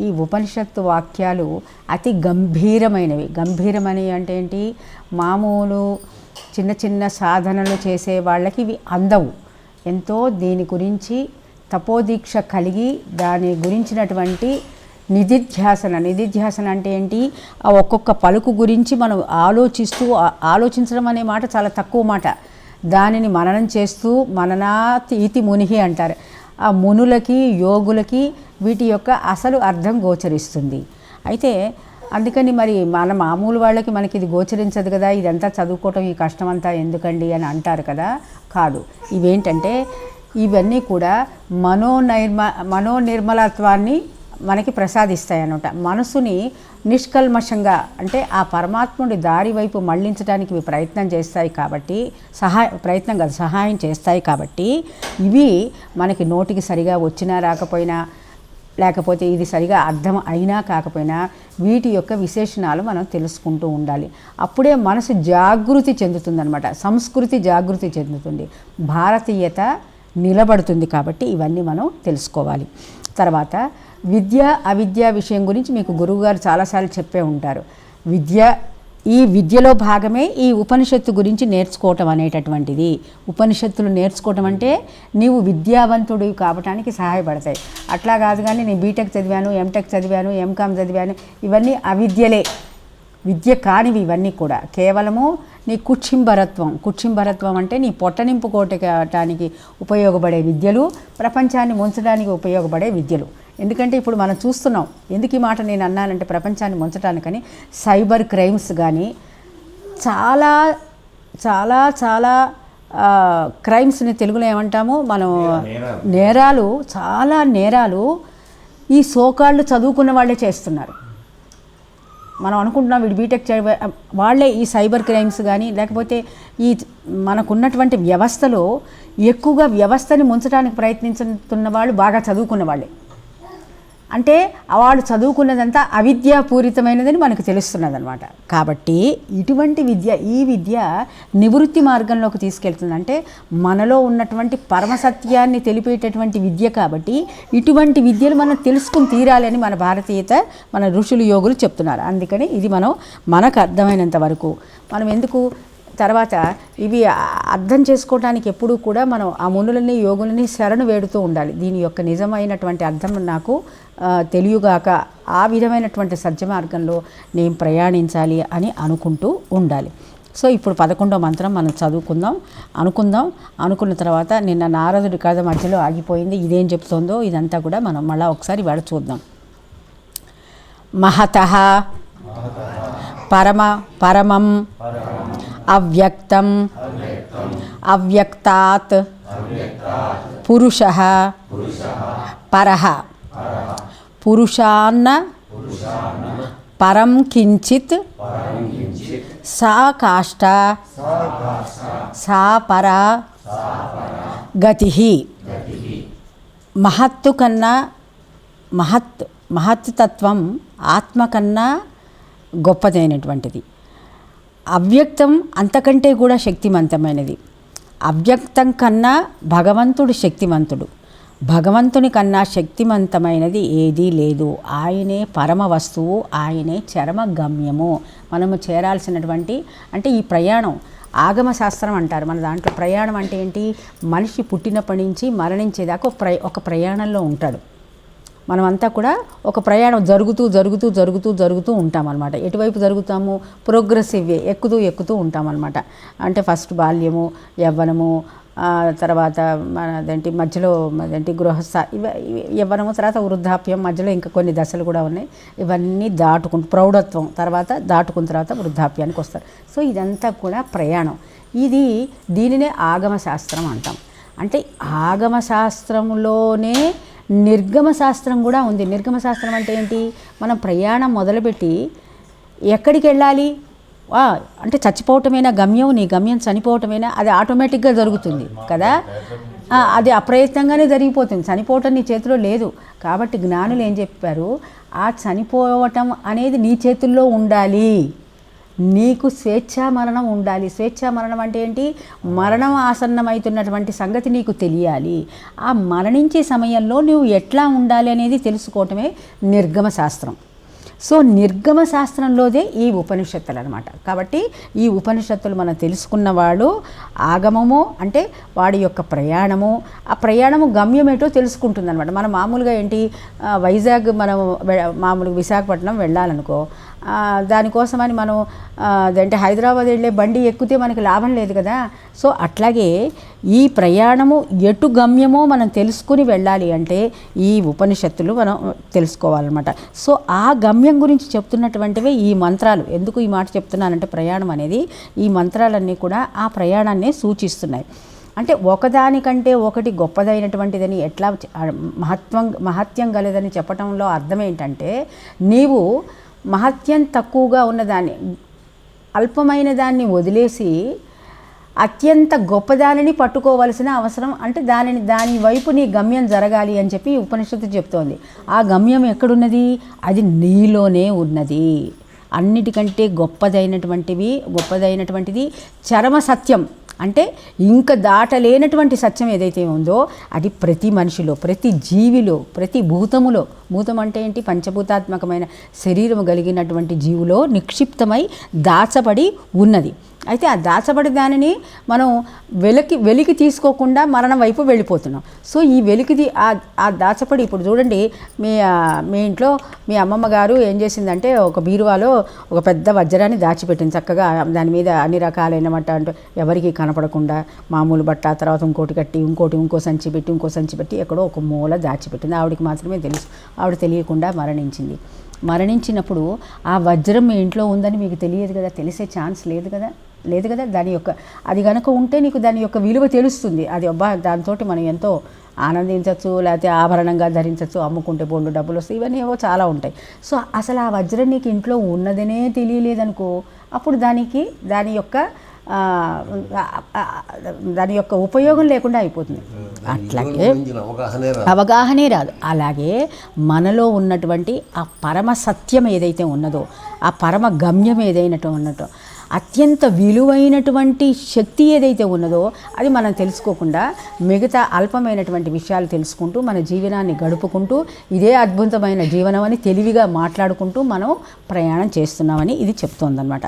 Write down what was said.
ఈ ఉపనిషత్తు వాక్యాలు అతి గంభీరమైనవి. గంభీరమైనవి అంటే ఏంటి? మామూలు చిన్న చిన్న సాధనలు చేసే వాళ్ళకి ఇవి అందవు. ఎంతో దీని గురించి తపోదీక్ష కలిగి దాని గురించినటువంటి నిధిధ్యాసన అంటే ఏంటి? ఆ ఒక్కొక్క పలుకు గురించి మనం ఆలోచించడం అనే మాట చాలా తక్కువ మాట. దానిని మననం చేస్తూ మననాత్ ఇతి మునిహి అంటారు. ఆ మునులకి యోగులకి వీటి యొక్క అసలు అర్థం గోచరిస్తుంది. అయితే అందుకని మరి మన మామూలు వాళ్ళకి మనకి ఇది గోచరించదు కదా, ఇదంతా చదువుకోవటం ఈ కష్టమంతా ఎందుకండి అని అంటారు కదా. కాదు, ఇవేంటంటే ఇవన్నీ కూడా మనోనిర్మలత్వాన్ని మనకి ప్రసాదిస్తాయి అన్నమాట. మనసుని నిష్కల్మషంగా అంటే ఆ పరమాత్ముడి దారి వైపు మళ్లించడానికి ఇవి ప్రయత్నం చేస్తాయి కాబట్టి, సహాయం చేస్తాయి కాబట్టి, ఇవి మనకి నోటికి సరిగా వచ్చినా రాకపోయినా, లేకపోతే ఇది సరిగా అర్థం అయినా కాకపోయినా వీటి యొక్క విశేషణాలు మనం తెలుసుకుంటూ ఉండాలి. అప్పుడే మనసు జాగృతి చెందుతుందన్నమాట. సంస్కృతి జాగృతి చెందుతుంది, భారతీయత నిలబడుతుంది. కాబట్టి ఇవన్నీ మనం తెలుసుకోవాలి. తర్వాత విద్య అవిద్య విషయం గురించి మీకు గురువుగారు చాలాసార్లు చెప్పే ఉంటారు. ఈ విద్యలో భాగమే ఈ ఉపనిషత్తు గురించి నేర్చుకోవటం అనేటటువంటిది. ఉపనిషత్తులు నేర్చుకోవటం అంటే నీవు విద్యావంతుడివి కావటానికి సహాయపడతాయి. అట్లా కాదు కానీ నేను బీటెక్ చదివాను, ఎంటెక్ చదివాను, ఎంకామ్ చదివాను, ఇవన్నీ అవిద్యలే, విద్య కానివి ఇవన్నీ కూడా. కేవలము నీ కుక్షింభరత్వం అంటే నీ పొట్ట నింపుకోవటానికి ఉపయోగపడే విద్యలు, ప్రపంచాన్ని ముంచడానికి ఉపయోగపడే విద్యలు. ఎందుకంటే ఇప్పుడు మనం చూస్తున్నాం, ఎందుకు ఈ మాట నేను అన్నానంటే ప్రపంచాన్ని ముంచడానికని సైబర్ క్రైమ్స్ కానీ చాలా చాలా చాలా క్రైమ్స్ని తెలుగులో ఏమంటాము మనం, నేరాలు ఈ సోకాళ్ళు చదువుకున్న వాళ్ళే చేస్తున్నారు. మనం అనుకుంటున్నాం వీడు బీటెక్ వాళ్ళే ఈ సైబర్ క్రైమ్స్ కానీ, లేకపోతే ఈ మనకున్నటువంటి వ్యవస్థలో ఎక్కువగా వ్యవస్థని ముంచడానికి ప్రయత్నిస్తున్న వాళ్ళు బాగా చదువుకున్న వాళ్ళే. అంటే వాళ్ళు చదువుకున్నదంతా అవిద్యాపూరితమైనదని మనకు తెలుస్తున్నదనమాట. కాబట్టి ఇటువంటి ఈ విద్య నివృత్తి మార్గంలోకి తీసుకెళ్తుంది. అంటే మనలో ఉన్నటువంటి పరమసత్యాన్ని తెలిపేటటువంటి విద్య. కాబట్టి ఇటువంటి విద్యలు మనం తెలుసుకుని తీరాలని మన భారతీయత, మన ఋషులు యోగులు చెప్తున్నారు. అందుకని ఇది మనకు అర్థమైనంత వరకు మనం ఎందుకు తర్వాత ఇవి అర్థం చేసుకోవడానికి ఎప్పుడూ కూడా మనం ఆ మునులని యోగులని శరణు వేడుతూ ఉండాలి. దీని యొక్క నిజమైనటువంటి అర్థం నాకు తెలియగాక ఆ విధమైనటువంటి సత్య మార్గంలో నేను ప్రయాణించాలి అని అనుకుంటూ ఉండాలి. సో ఇప్పుడు 11వ మంత్రం మనం అనుకున్న తర్వాత నిన్న నారదుడి కథ మధ్యలో ఆగిపోయింది. ఇదేం చెప్తుందో ఇదంతా కూడా మనం మళ్ళీ ఒకసారి వాడు చూద్దాం. మహతః పరమం అవ్యక్తం అవ్యక్తాత్ పురుషః పరః పురుషాన్న పరం కించిత్ సా కాష్ట సా పరా గతిః. మహత్తు కన్నా మహత్ తత్వం ఆత్మ కన్నా గొప్పదైనటువంటిది. అవ్యక్తం అంతకంటే కూడా శక్తివంతమైనది. అవ్యక్తం కన్నా భగవంతుడు శక్తివంతుడు. భగవంతుని కన్నా శక్తివంతమైనది ఏదీ లేదు. ఆయనే పరమ వస్తువు, ఆయనే చరమ గమ్యము. మనము చేరాల్సినటువంటి అంటే ఈ ప్రయాణం ఆగమ శాస్త్రం అంటారు. మన దాంట్లో ప్రయాణం అంటే ఏంటి? మనిషి పుట్టినప్పటి నుంచి మరణించేదాకా ఒక ప్రయాణంలో ఉంటాడు. మనమంతా కూడా ఒక ప్రయాణం జరుగుతూ ఉంటామన్నమాట. ఎటువైపు జరుగుతాము? ప్రోగ్రెసివ్ వే, ఎక్కుతూ ఉంటామన్నమాట. అంటే ఫస్ట్ బాల్యము, యవ్వనము, తర్వాత మధ్యలో గృహస్థ, యవ్వనము, తర్వాత వృద్ధాప్యం, మధ్యలో ఇంకా కొన్ని దశలు కూడా ఉన్నాయి. ఇవన్నీ ప్రౌఢత్వం, తర్వాత దాటుకున్న తర్వాత వృద్ధాప్యానికి వస్తారు. సో ఇదంతా కూడా ప్రయాణం. దీనినే ఆగమ శాస్త్రం అంటాం. అంటే ఆగమ శాస్త్రంలోనే నిర్గమ శాస్త్రం కూడా ఉంది. నిర్గమ శాస్త్రం అంటే ఏంటి? మనం ప్రయాణం మొదలుపెట్టి ఎక్కడికి వెళ్ళాలి అంటే చచ్చిపోవటమేనా గమ్యం? నీ గమ్యం చనిపోవటమేనా? అది ఆటోమేటిక్గా జరుగుతుంది కదా. అది అప్రయత్నంగానే జరిగిపోతుంది. చనిపోవటం నీ చేతిలో లేదు. కాబట్టి జ్ఞానులు ఏం చెప్పారు? ఆ చనిపోవటం అనేది నీ చేతుల్లో ఉండాలి. నీకు స్వేచ్ఛా మరణం ఉండాలి. స్వేచ్ఛా మరణం అంటే ఏంటి? మరణం ఆసన్నమవుతున్నటువంటి సంగతి నీకు తెలియాలి. ఆ మరణించే సమయంలో నువ్వు ఎట్లా ఉండాలి అనేది తెలుసుకోవటమే నిర్గమ శాస్త్రం. సో నిర్గమ శాస్త్రంలోదే ఈ ఉపనిషత్తులు అనమాట. కాబట్టి ఈ ఉపనిషత్తులు మనం తెలుసుకున్నవాడు ఆగమము అంటే వాడి యొక్క ప్రయాణము, ఆ ప్రయాణము గమ్యం ఏంటో తెలుసుకుంటుంది అనమాట. మనం మామూలుగా ఏంటి, వైజాగ్ మనం మామూలుగా విశాఖపట్నం వెళ్ళాలనుకో, దానికోసమని మనం అంటే హైదరాబాద్ వెళ్ళే బండి ఎక్కితే మనకి లాభం లేదు కదా. సో అట్లాగే ఈ ప్రయాణము ఎటు గమ్యమో మనం తెలుసుకుని వెళ్ళాలి అంటే ఈ ఉపనిషత్తులు మనం తెలుసుకోవాలన్నమాట. సో ఆ గమ్యం గురించి చెప్తున్నటువంటివే ఈ మంత్రాలు. ఎందుకు ఈ మాట చెప్తున్నానంటే ప్రయాణం అనేది ఈ మంత్రాలన్నీ కూడా ఆ ప్రయాణాన్నే సూచిస్తున్నాయి. అంటే ఒకదానికంటే ఒకటి గొప్పదైనటువంటిదని ఎట్లా మహత్యం గలదని చెప్పటంలో అర్థం ఏంటంటే, నీవు మహత్యం తక్కువగా ఉన్నదాన్ని, అల్పమైన దాన్ని వదిలేసి అత్యంత గొప్పదానిని పట్టుకోవలసిన అవసరం, అంటే దాని వైపు నీ గమ్యం జరగాలి అని చెప్పి ఉపనిషత్తు చెప్తోంది. ఆ గమ్యం ఎక్కడున్నది? అది నీలోనే ఉన్నది. అన్నిటికంటే గొప్పదైనటువంటిది చరమ సత్యం, అంటే ఇంక దాటలేనటువంటి సత్యం ఏదైతే ఉందో అది ప్రతి మనిషిలో, ప్రతి జీవిలో, ప్రతి భూతములో, భూతం అంటే ఏంటి? పంచభూతాత్మకమైన శరీరము కలిగినటువంటి జీవులో నిక్షిప్తమై దాచబడి ఉన్నది. అయితే ఆ దాచబడి దానిని మనం వెలికి తీసుకోకుండా మరణం వైపు వెళ్ళిపోతున్నాం. సో ఈ వెలికిది ఆ దాచబడి, ఇప్పుడు చూడండి, మీ ఇంట్లో మీ అమ్మమ్మ గారు ఏం చేసిందంటే ఒక బీరువాలో ఒక పెద్ద వజ్రాన్ని దాచిపెట్టింది చక్కగా. దాని మీద అన్ని రకాలైన మట్ట అంటే ఎవరికి కనపడకుండా మామూలు బట్ట, తర్వాత ఇంకోటి కట్టి ఇంకో సంచి పెట్టి ఎక్కడో ఒక మూల దాచిపెట్టింది. ఆవిడకి మాత్రమే తెలుసు. ఆవిడ తెలియకుండా మరణించినప్పుడు ఆ వజ్రం మీ ఇంట్లో ఉందని మీకు తెలియదు కదా, తెలిసే ఛాన్స్ లేదు కదా. దాని యొక్క అది కనుక ఉంటే నీకు దాని యొక్క విలువ తెలుస్తుంది. అది దాంతో మనం ఎంతో ఆనందించవచ్చు, లేకపోతే ఆభరణంగా ధరించవచ్చు, అమ్ముకుంటే బోల్డు డబ్బులు వస్తాయి, ఇవన్నీ ఏవో చాలా ఉంటాయి. సో అసలు ఆ వజ్రం నీకు ఇంట్లో ఉన్నదనే తెలియలేదనుకో, అప్పుడు దాని యొక్క ఉపయోగం లేకుండా అయిపోతుంది. అట్లాగే అవగాహనే రాదు. అలాగే మనలో ఉన్నటువంటి ఆ పరమ సత్యం ఏదైతే ఉన్నదో, ఆ పరమ గమ్యం ఏదైనట్టు ఉన్నదో, అత్యంత విలువైనటువంటి శక్తి ఏదైతే ఉన్నదో అది మనం తెలుసుకోకుండా మిగతా అల్పమైనటువంటి విషయాలు తెలుసుకుంటూ మన జీవనాన్ని గడుపుకుంటూ ఇదే అద్భుతమైన జీవనం అని తెలివిగా మాట్లాడుకుంటూ మనం ప్రయాణం చేస్తున్నామని ఇది చెప్తోందన్నమాట.